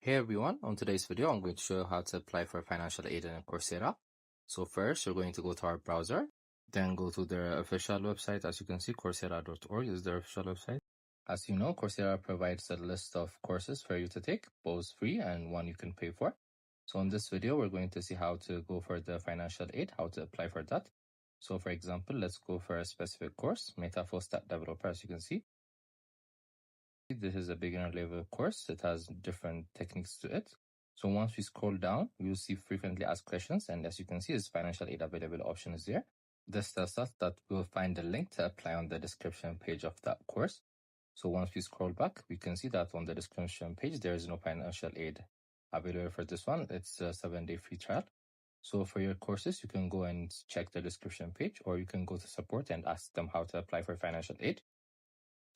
Hey everyone, on today's video I'm going to show you how to apply for financial aid in Coursera. So first you're going to go to our browser, then go to their official website. As you can see, coursera.org is their official website. As you know, Coursera provides a list of courses for you to take, both free and one you can pay for. So in this video we're going to see how to go for the financial aid, how to apply for that. So for example, let's go for a specific course, Meta Full Stack Developer. As you can see, this is a beginner level course. It has different techniques to it. So once we scroll down, we will see frequently asked questions. And as you can see, this financial aid available option is there. This tells us that we'll find the link to apply on the description page of that course. So once we scroll back, we can see that on the description page, there is no financial aid available for this one. It's a 7-day free trial. So for your courses, you can go and check the description page, or you can go to support and ask them how to apply for financial aid.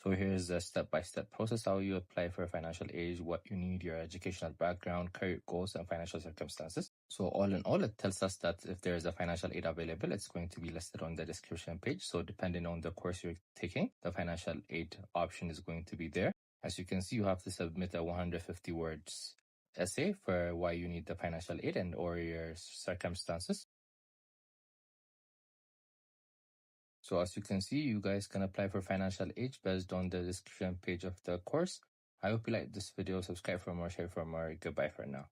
So here's a step-by-step process how you apply for financial aid, what you need, your educational background, career goals, and financial circumstances. So all in all, it tells us that if there is a financial aid available, it's going to be listed on the description page. So depending on the course you're taking, the financial aid option is going to be there. As you can see, you have to submit a 150 words essay for why you need the financial aid and or your circumstances. So as you can see, you guys can apply for financial aid based on the description page of the course. I hope you liked this video. Subscribe for more, share for more. Goodbye for now.